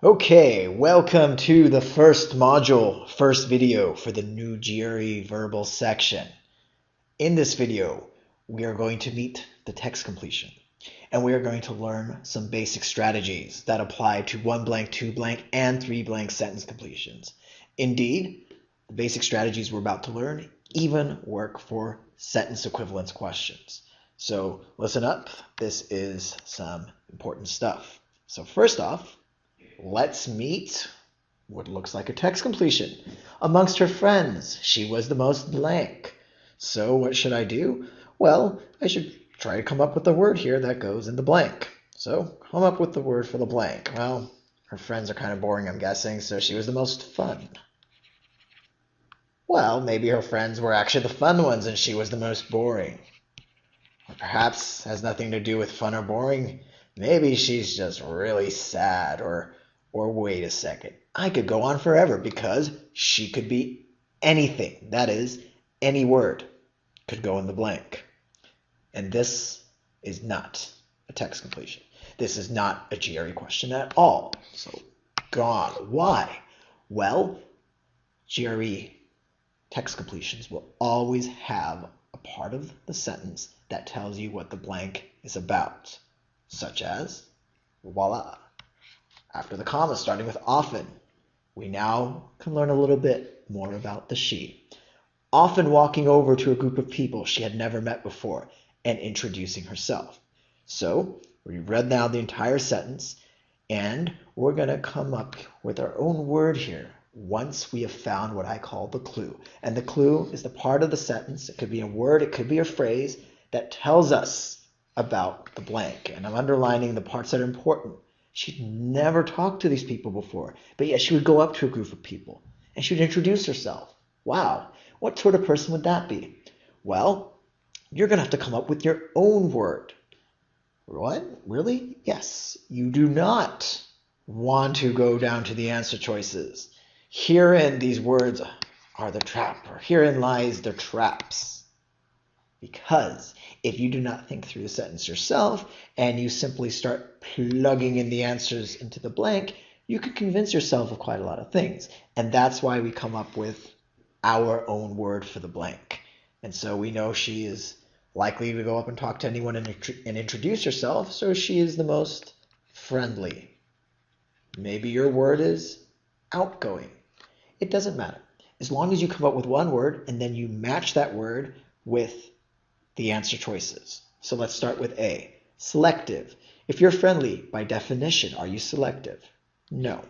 Okay, welcome to the first module, first video for the new GRE verbal section. In this video, we are going to meet the text completion, and we are going to learn some basic strategies that apply to 1 blank, 2 blank, and 3 blank sentence completions. Indeed, the basic strategies we're about to learn even work for sentence equivalence questions. So listen up, this is some important stuff. So first off, let's meet what looks like a text completion. Amongst her friends, she was the most blank. So what should I do? Well, I should try to come up with a word here that goes in the blank. So come up with the word for the blank. Well, her friends are kind of boring, I'm guessing, so she was the most fun. Well, maybe her friends were actually the fun ones and she was the most boring. Or perhaps has nothing to do with fun or boring. Maybe she's just really sad, or wait a second, I could go on forever because she could be anything. That is, any word could go in the blank. And this is not a text completion. This is not a GRE question at all. So gone. Why? Well, GRE text completions will always have a part of the sentence that tells you what the blank is about, such as, voila. After the comma, starting with often, we now can learn a little bit more about the she. Often walking over to a group of people she had never met before and introducing herself. So we read now the entire sentence, and we're going to come up with our own word here once we have found what I call the clue. And the clue is the part of the sentence, it could be a word, it could be a phrase, that tells us about the blank. And I'm underlining the parts that are important. She'd never talked to these people before, but yet she would go up to a group of people and she would introduce herself. Wow, what sort of person would that be? Well, you're going to have to come up with your own word. What? Really? Yes, you do not want to go down to the answer choices. Herein these words are the trap, or herein lies the traps. Because if you do not think through the sentence yourself and you simply start plugging in the answers into the blank, you could convince yourself of quite a lot of things. And that's why we come up with our own word for the blank. And so we know she is likely to go up and talk to anyone and introduce herself, so she is the most friendly. Maybe your word is outgoing. It doesn't matter. As long as you come up with one word and then you match that word with the answer choices. So let's start with A. Selective. If you're friendly, by definition, are you selective? No.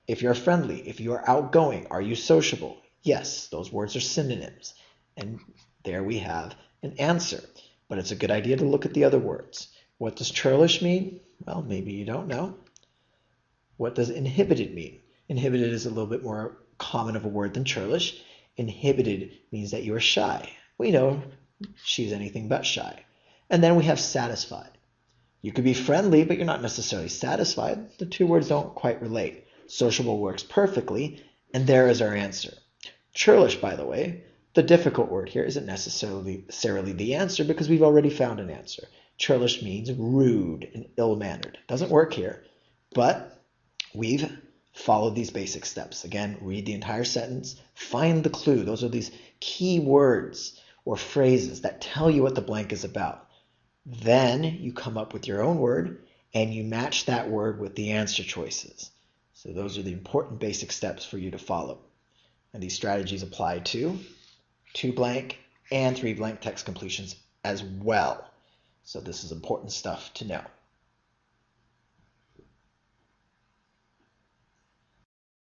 If you're friendly, if you are outgoing, are you sociable? Yes, those words are synonyms. And there we have an answer. But it's a good idea to look at the other words. What does churlish mean? Well, maybe you don't know. What does inhibited mean? Inhibited is a little bit more common of a word than churlish. Inhibited means that you are shy. We know she's anything but shy. And then we have satisfied. You could be friendly, but you're not necessarily satisfied. The two words don't quite relate. Sociable works perfectly, and there is our answer. Churlish, by the way, the difficult word here isn't necessarily the answer because we've already found an answer. Churlish means rude and ill-mannered. Doesn't work here, but we've followed these basic steps. Again, read the entire sentence, find the clue. Those are these key words or phrases that tell you what the blank is about. Then you come up with your own word and you match that word with the answer choices. So those are the important basic steps for you to follow. And these strategies apply to 2 blank and 3 blank text completions as well. So this is important stuff to know.